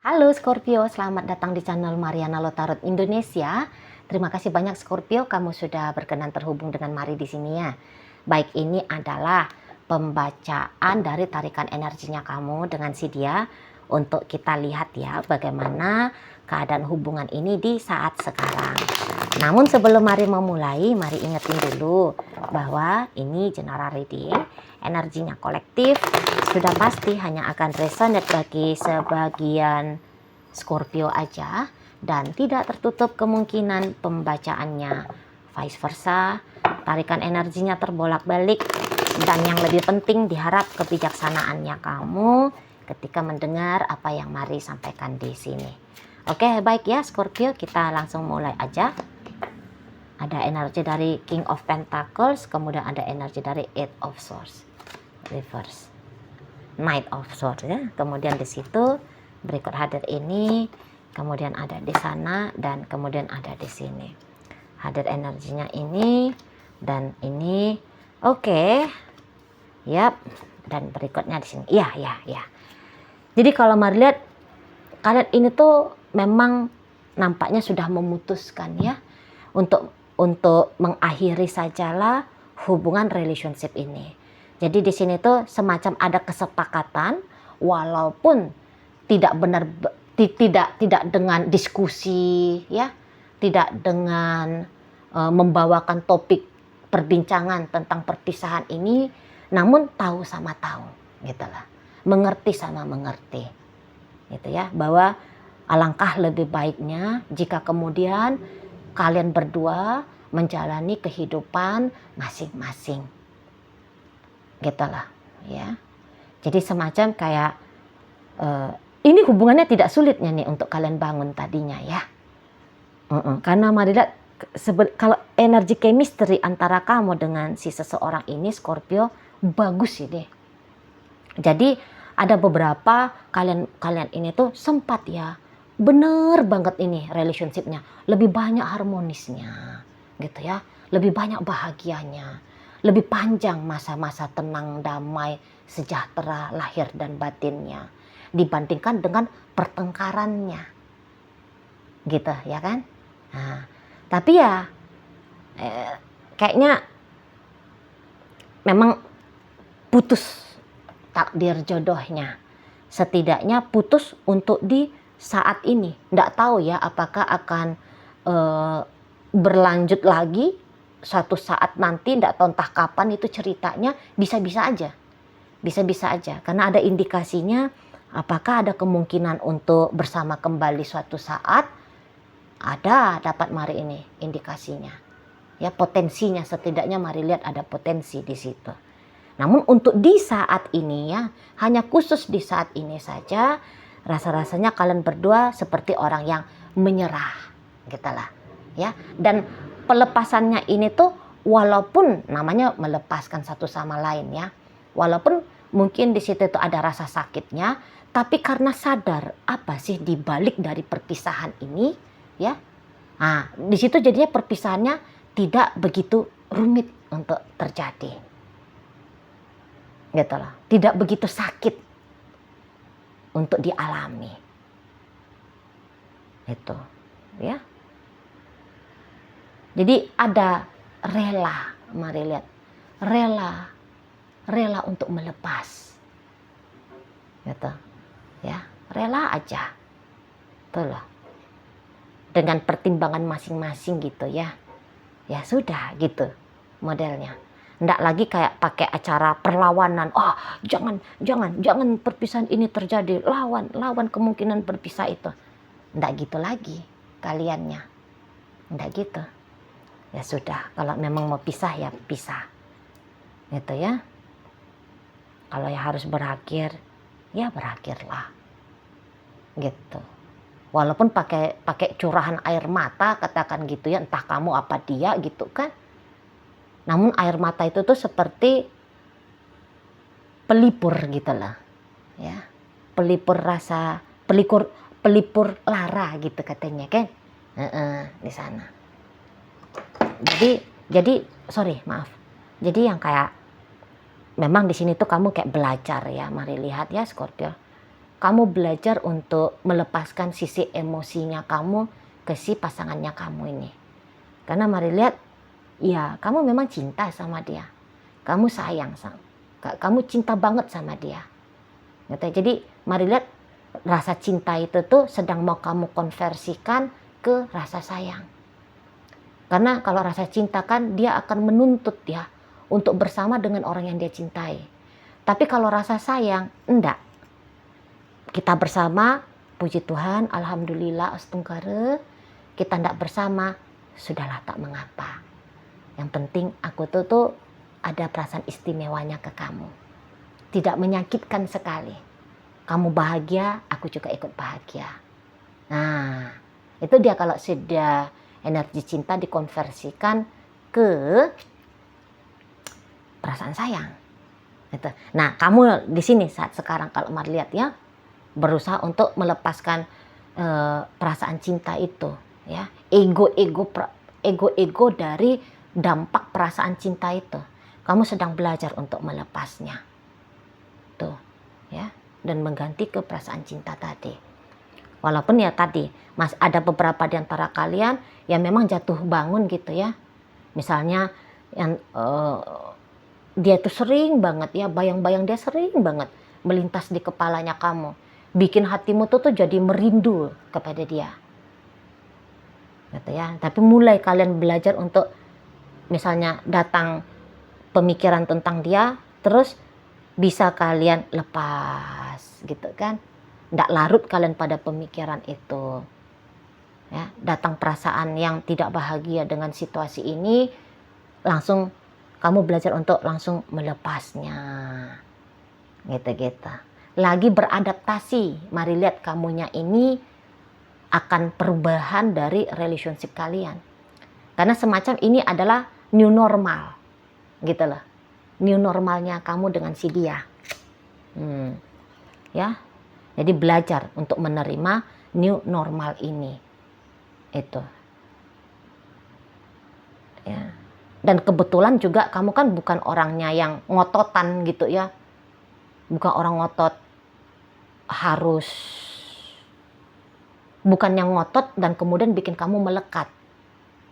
Halo Scorpio, selamat datang di channel Mariana Lotarot Indonesia. Terima kasih banyak Scorpio, kamu sudah berkenan terhubung dengan Mari di sini ya. Baik, ini adalah pembacaan dari tarikan energinya kamu dengan si dia untuk kita lihat ya bagaimana keadaan hubungan ini di saat sekarang. Namun sebelum Mari memulai, mari ingetin dulu bahwa ini general reading, energinya kolektif, sudah pasti hanya akan resonate bagi sebagian Scorpio aja dan tidak tertutup kemungkinan pembacaannya vice versa, tarikan energinya terbolak-balik, dan yang lebih penting diharap kebijaksanaannya kamu ketika mendengar apa yang Mari sampaikan di sini. Oke, baik ya Scorpio, kita langsung mulai aja. Ada energi dari King of Pentacles, kemudian ada energi dari Eight of Swords, reverse, Knight of Swords ya. Kemudian di situ berikut hadir ini, kemudian ada di sana, dan kemudian ada di sini. Hadir energinya ini dan ini. Oke. Yap. Dan berikutnya di sini. Iya. Jadi kalau Mari lihat, kalian ini tuh memang nampaknya sudah memutuskan ya untuk mengakhiri sajalah hubungan relationship ini. Jadi di sini tuh semacam ada kesepakatan, walaupun tidak dengan diskusi ya, tidak dengan membawakan topik perbincangan tentang perpisahan ini, namun tahu sama tahu gitulah, mengerti sama mengerti gitu ya, bahwa alangkah lebih baiknya jika kemudian kalian berdua menjalani kehidupan masing-masing gitulah ya. Jadi semacam kayak ini hubungannya tidak sulitnya nih untuk kalian bangun tadinya ya. Karena Mari lihat, kalau energi chemistry antara kamu dengan si seseorang ini Scorpio bagus ini. Jadi ada beberapa kalian ini tuh sempat ya, bener banget ini relationshipnya, lebih banyak harmonisnya gitu ya, lebih banyak bahagianya, lebih panjang masa-masa tenang, damai, sejahtera lahir dan batinnya dibandingkan dengan pertengkarannya gitu ya kan. Nah, tapi ya kayaknya memang putus takdir jodohnya, setidaknya putus untuk di saat ini. Nggak tahu ya apakah akan berlanjut lagi suatu saat nanti, nggak tahu entah kapan itu ceritanya. Bisa-bisa aja karena ada indikasinya. Apakah ada kemungkinan untuk bersama kembali suatu saat? Ada, dapat Mari ini indikasinya ya, potensinya setidaknya Mari lihat ada potensi di situ. Namun untuk di saat ini ya, hanya khusus di saat ini saja, rasa-rasanya kalian berdua seperti orang yang menyerah gitulah ya. Dan pelepasannya ini tuh walaupun namanya melepaskan satu sama lain ya, walaupun mungkin di situ tuh ada rasa sakitnya, tapi karena sadar apa sih dibalik dari perpisahan ini ya. Nah, di situ jadinya perpisahannya tidak begitu rumit untuk terjadi. Gitu loh. Tidak begitu sakit untuk dialami. Itu, ya. Jadi ada rela, Mari lihat. Rela untuk melepas. Gitu. Ya, rela aja. Tuh loh. Dengan pertimbangan masing-masing gitu ya. Ya sudah gitu modelnya. Nggak lagi kayak pakai acara perlawanan. Oh, jangan perpisahan ini terjadi. Lawan kemungkinan berpisah itu. Nggak gitu lagi kaliannya. Nggak gitu. Ya sudah, kalau memang mau pisah ya pisah. Gitu ya. Kalau ya harus berakhir, ya berakhirlah. Gitu. Walaupun pakai curahan air mata, katakan gitu ya, entah kamu apa dia gitu kan. Namun air mata itu tuh seperti pelipur gitu lah. Ya. Pelipur rasa, pelipur lara gitu katanya kan. Di sana. Jadi maaf. Jadi yang kayak memang di sini tuh kamu kayak belajar ya, Mari lihat ya Scorpio. kamu belajar untuk melepaskan sisi emosinya kamu ke si pasangannya kamu ini. Karena mari lihat, ya kamu memang cinta sama dia. Kamu sayang sama, kamu cinta banget sama dia. Gitu. Jadi mari lihat, rasa cinta itu tuh sedang mau kamu konversikan ke rasa sayang. Karena kalau rasa cinta kan dia akan menuntut ya untuk bersama dengan orang yang dia cintai. Tapi kalau rasa sayang, enggak. Kita bersama, puji Tuhan, alhamdulillah, astungkara, kita enggak bersama, sudahlah tak mengapa. Yang penting aku tuh ada perasaan istimewanya ke kamu. Tidak menyakitkan sekali. Kamu bahagia, aku juga ikut bahagia. Nah, itu dia kalau sudah energi cinta dikonversikan ke perasaan sayang. Gitu. Nah, kamu di sini saat sekarang kalau mari lihat ya, berusaha untuk melepaskan perasaan cinta itu, ya, ego dari dampak perasaan cinta itu. Kamu sedang belajar untuk melepasnya, tuh, ya, dan mengganti ke perasaan cinta tadi. Walaupun ya tadi, ada beberapa di antara kalian yang memang jatuh bangun gitu ya, misalnya yang dia tuh sering banget ya, bayang-bayang dia sering banget melintas di kepalanya kamu. Bikin hatimu tuh jadi merindu kepada dia. Gitu ya. Tapi mulai kalian belajar untuk misalnya datang pemikiran tentang dia, terus bisa kalian lepas gitu kan. Nggak larut kalian pada pemikiran itu. Ya, datang perasaan yang tidak bahagia dengan situasi ini, langsung kamu belajar untuk langsung melepasnya. Gitu-gitu. Lagi beradaptasi. Mari lihat kamunya ini akan perubahan dari relationship kalian. Karena semacam ini adalah new normal. Gitu loh. New normalnya kamu dengan si dia. Ya. Jadi belajar untuk menerima new normal ini. Itu. Ya. Dan kebetulan juga kamu kan bukan orangnya yang ngototan gitu ya. Bukan orang ngotot harus, bukan yang ngotot dan kemudian bikin kamu melekat.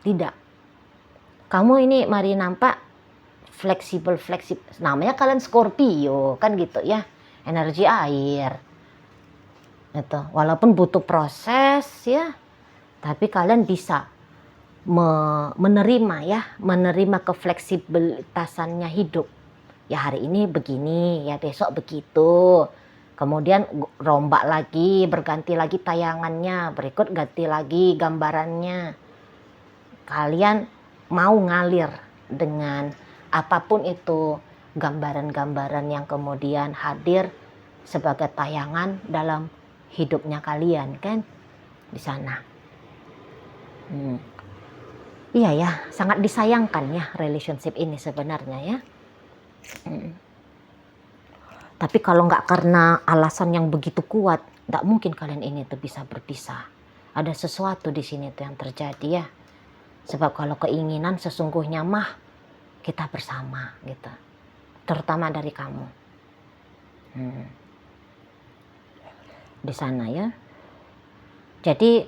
Tidak. Kamu ini mari nampak fleksibel. Namanya kalian Scorpio kan gitu ya. Energi air. Itu. Walaupun butuh proses ya. Tapi kalian bisa menerima ya. Menerima kefleksibilitasannya hidup. Ya hari ini begini, ya besok begitu. Kemudian rombak lagi, berganti lagi tayangannya, berikut ganti lagi gambarannya. Kalian mau ngalir dengan apapun itu gambaran-gambaran yang kemudian hadir sebagai tayangan dalam hidupnya kalian kan di sana. Iya ya, sangat disayangkan ya relationship ini sebenarnya ya. Tapi kalau nggak karena alasan yang begitu kuat, nggak mungkin kalian ini tuh bisa berpisah. Ada sesuatu di sini tuh yang terjadi ya. Sebab kalau keinginan sesungguhnya mah kita bersama gitu. Terutama dari kamu. Di sana ya. Jadi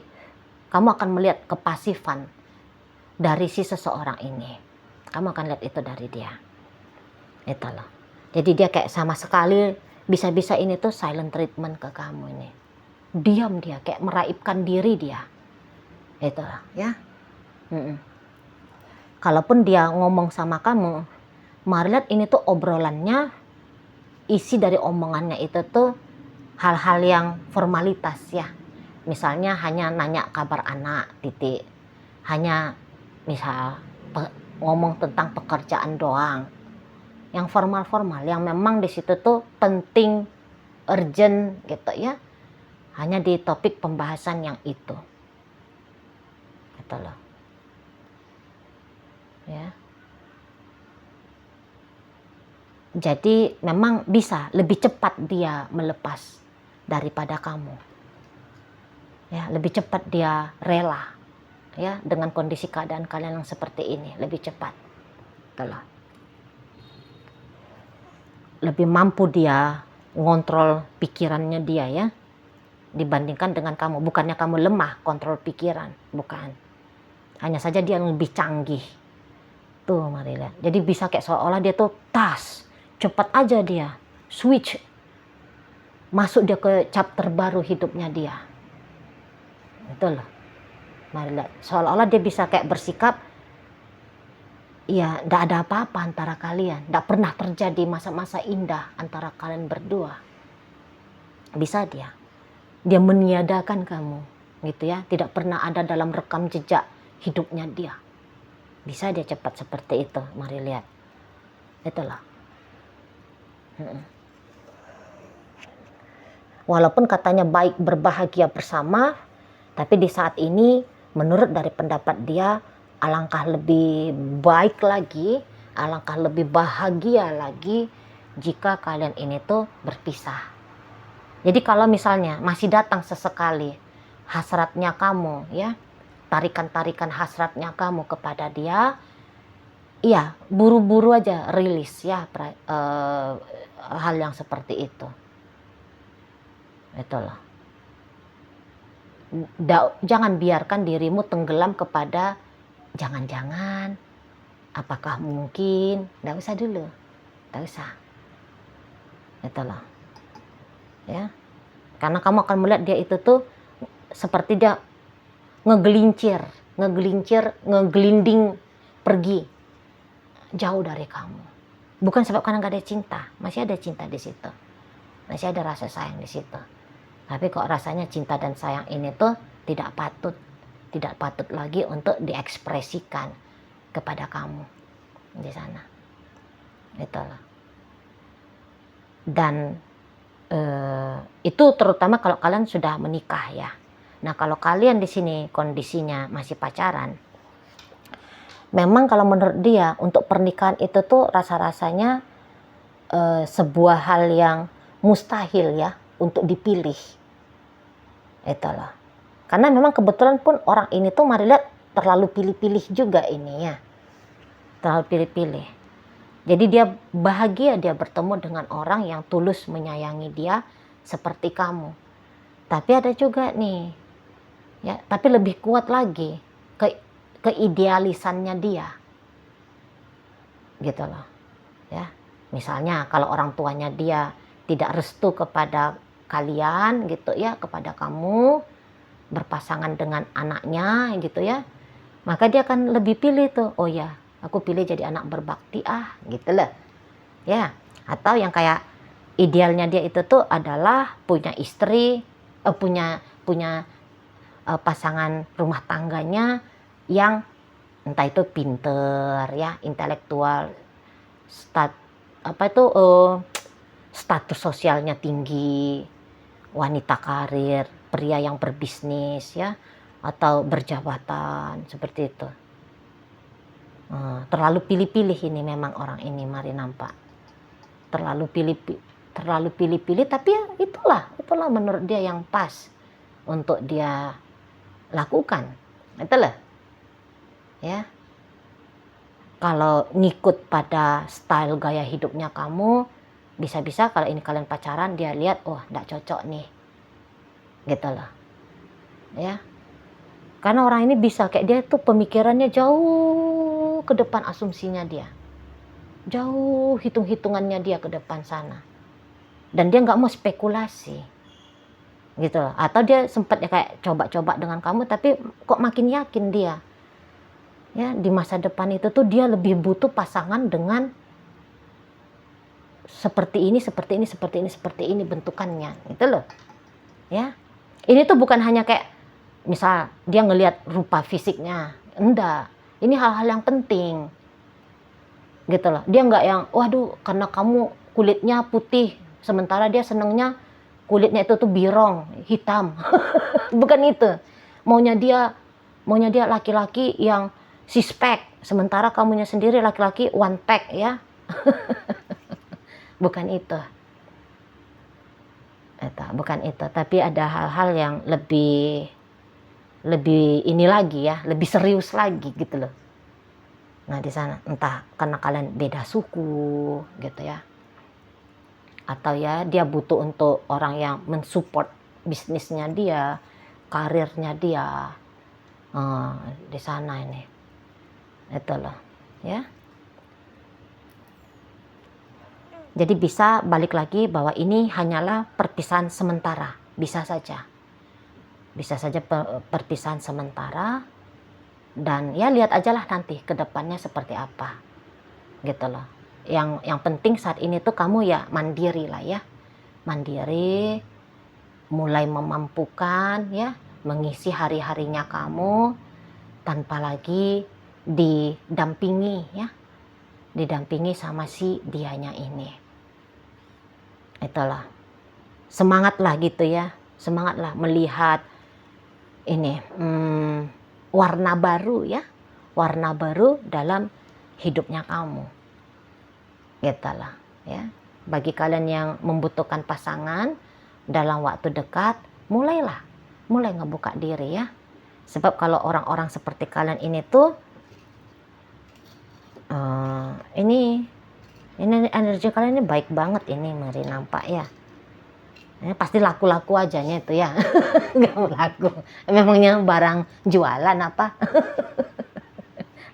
kamu akan melihat kepasifan dari si seseorang ini. Kamu akan lihat itu dari dia. Itu loh. Jadi dia kayak sama sekali bisa-bisa ini tuh silent treatment ke kamu ini. Diam dia, kayak meraibkan diri dia. Itu lah ya. Kalaupun dia ngomong sama kamu, mari lihat ini tuh obrolannya, isi dari omongannya itu tuh hal-hal yang formalitas ya. Misalnya hanya nanya kabar anak, titik. Hanya misal ngomong tentang pekerjaan doang. Yang formal-formal, yang memang di situ tuh penting, urgent gitu ya. Hanya di topik pembahasan yang itu. Gitu loh. Ya. Jadi memang bisa lebih cepat dia melepas daripada kamu. Ya, lebih cepat dia rela ya dengan kondisi keadaan kalian yang seperti ini, lebih cepat. Gitu loh. Lebih mampu dia ngontrol pikirannya dia ya. dibandingkan dengan kamu. Bukannya kamu lemah kontrol pikiran, bukan. Hanya saja dia lebih canggih. Tuh mari lihat. Jadi bisa kayak seolah-olah dia tuh cepat aja dia switch, masuk dia ke chapter baru hidupnya dia. Itu loh. Mari lihat. Seolah-olah dia bisa kayak bersikap, ya tidak ada apa-apa antara kalian. Tidak pernah terjadi masa-masa indah antara kalian berdua. Bisa dia. Dia meniadakan kamu. Gitu ya. Tidak pernah ada dalam rekam jejak hidupnya dia. Bisa dia cepat seperti itu. Mari lihat. Itulah. Walaupun katanya baik berbahagia bersama, tapi di saat ini menurut dari pendapat dia, alangkah lebih baik lagi, alangkah lebih bahagia lagi jika kalian ini tuh berpisah. Jadi kalau misalnya masih datang sesekali hasratnya kamu, ya, tarikan-tarikan hasratnya kamu kepada dia, iya, buru-buru aja rilis ya hal yang seperti itu. Itulah. Jangan biarkan dirimu tenggelam kepada jangan-jangan, apakah mungkin, nggak usah dulu, nggak usah. Itulah. Ya, karena kamu akan melihat dia itu tuh seperti dia ngegelinding pergi jauh dari kamu. Bukan sebab karena gak ada cinta, masih ada cinta di situ, masih ada rasa sayang di situ. Tapi kok rasanya cinta dan sayang ini tuh tidak patut lagi untuk diekspresikan kepada kamu di sana. Itulah. Dan itu terutama kalau kalian sudah menikah ya. Nah, kalau kalian di sini kondisinya masih pacaran, memang kalau menurut dia untuk pernikahan itu tuh rasa-rasanya sebuah hal yang mustahil ya untuk dipilih. Itulah. Karena memang kebetulan pun orang ini tuh mari lihat terlalu pilih-pilih juga ini ya. Terlalu pilih-pilih. Jadi dia bahagia dia bertemu dengan orang yang tulus menyayangi dia seperti kamu. Tapi ada juga nih, ya, tapi lebih kuat lagi keidealisannya dia, gitu loh, ya. Misalnya kalau orang tuanya dia tidak restu kepada kalian, gitu ya, kepada kamu berpasangan dengan anaknya, gitu ya, maka dia akan lebih pilih tuh, oh ya, aku pilih jadi anak berbakti gitu loh, ya. Atau yang kayak idealnya dia itu tuh adalah punya istri, punya pasangan rumah tangganya yang entah itu pinter ya, intelektual, status sosialnya tinggi, wanita karir, pria yang berbisnis ya, atau berjabatan seperti itu. Terlalu pilih-pilih ini memang orang ini, mari nampak. Terlalu pilih-pilih, tapi ya itulah menurut dia yang pas untuk dia lakukan. Itulah. Ya. Kalau ngikut pada style gaya hidupnya kamu, bisa-bisa kalau ini kalian pacaran dia lihat, oh, enggak cocok nih. Gitu loh. Ya. Karena orang ini bisa kayak dia tuh pemikirannya jauh ke depan, asumsinya dia. Jauh hitung-hitungannya dia ke depan sana. Dan dia nggak mau spekulasi. Gitu. Atau dia sempat ya kayak coba-coba dengan kamu, tapi kok makin yakin dia. Ya, di masa depan itu tuh dia lebih butuh pasangan dengan seperti ini bentukannya. Gitu loh. Ya. Ini tuh bukan hanya kayak misal dia ngelihat rupa fisiknya. Enggak. Ini hal-hal yang penting. Gitu loh. Dia nggak yang, waduh, karena kamu kulitnya putih, sementara dia senengnya kulitnya itu tuh birong, hitam. Bukan itu. Maunya dia laki-laki yang six pack, sementara kamunya sendiri laki-laki one pack ya. Bukan itu. Bukan itu, tapi ada hal-hal yang lebih ini lagi ya, lebih serius lagi gitu loh. Nah, di sana entah karena kalian beda suku gitu ya. Atau ya dia butuh untuk orang yang mensupport bisnisnya dia, karirnya dia, di sana ini. Itu loh, ya. Jadi bisa balik lagi bahwa ini hanyalah perpisahan sementara, bisa saja. Bisa saja perpisahan sementara, dan ya lihat aja lah nanti ke depannya seperti apa. Gitu loh. Yang penting saat ini tuh kamu ya mandiri lah ya. Mandiri, mulai memampukan ya, mengisi hari-harinya kamu tanpa lagi didampingi ya. Didampingi sama si dianya ini. Itulah, semangatlah gitu ya, semangatlah melihat ini warna baru ya, warna baru dalam hidupnya kamu. Gitulah ya. Bagi kalian yang membutuhkan pasangan dalam waktu dekat, mulai ngebuka diri ya. Sebab kalau orang-orang seperti kalian ini tuh ini energi kalian ini baik banget ini, Mari, nampak ya. Ini pasti laku-laku ajanya itu ya. Nggak mau laku. Memangnya barang jualan apa?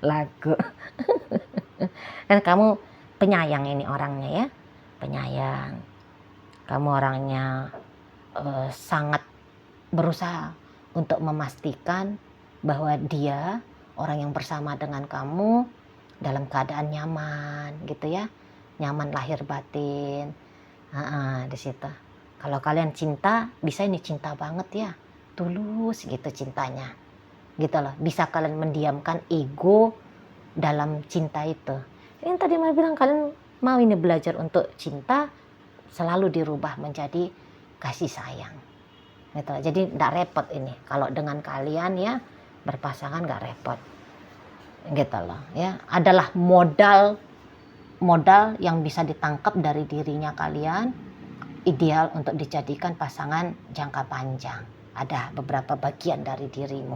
Laku. Kan kamu penyayang ini orangnya ya. Penyayang. Kamu orangnya sangat berusaha untuk memastikan bahwa dia, orang yang bersama dengan kamu, dalam keadaan nyaman gitu ya. Nyaman lahir batin. Di situ. Kalau kalian cinta, bisa ini cinta banget ya. Tulus gitu cintanya. Gitu loh. Bisa kalian mendiamkan ego dalam cinta itu. Yang tadi Mari bilang, kalian mau ini belajar untuk cinta, selalu dirubah menjadi kasih sayang. Gitu. Jadi tidak repot ini. Kalau dengan kalian ya, berpasangan gak repot. Gitu loh ya. Adalah modal yang bisa ditangkap dari dirinya kalian, ideal untuk dijadikan pasangan jangka panjang. Ada beberapa bagian dari dirimu,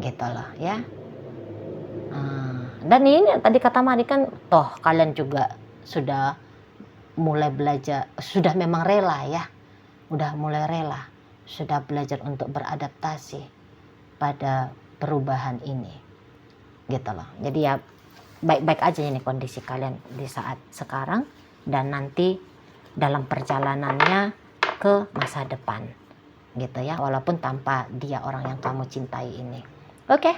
gitu loh ya. Dan ini tadi kata Mari kan, toh kalian juga sudah mulai belajar, sudah memang rela ya, udah mulai rela, sudah belajar untuk beradaptasi pada perubahan ini, gitu loh. Jadi ya baik-baik aja ini kondisi kalian di saat sekarang dan nanti dalam perjalanannya ke masa depan, gitu ya, walaupun tanpa dia orang yang kamu cintai ini. Oke.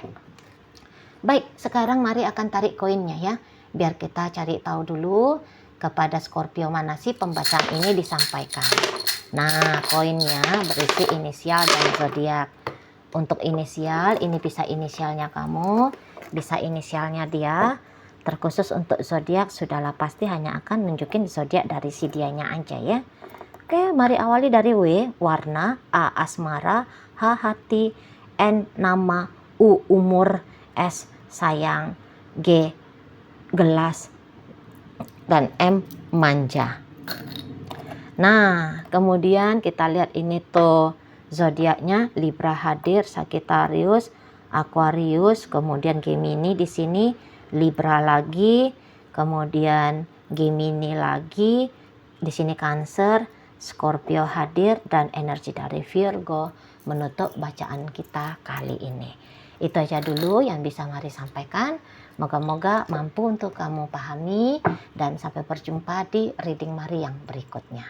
Baik, sekarang Mari akan tarik koinnya ya, biar kita cari tahu dulu kepada Scorpio mana sih pembacaan ini disampaikan. Nah, koinnya berisi inisial dan zodiak. Untuk inisial, ini bisa inisialnya kamu, bisa inisialnya dia. Terkhusus untuk zodiak, sudahlah pasti hanya akan nunjukin zodiak dari si dianya aja ya. Oke, mari awali dari W, warna, A, asmara, H, hati, N, nama, U, umur, S, sayang, G, gelas, dan M, manja. Nah, kemudian kita lihat ini tuh zodiaknya, Libra hadir, Sagittarius, Aquarius, kemudian Gemini di sini, Libra lagi, kemudian Gemini lagi, di sini Cancer, Scorpio hadir, dan energi dari Virgo menutup bacaan kita kali ini. Itu aja dulu yang bisa Mari sampaikan. Moga-moga mampu untuk kamu pahami, dan sampai berjumpa di reading Mari yang berikutnya.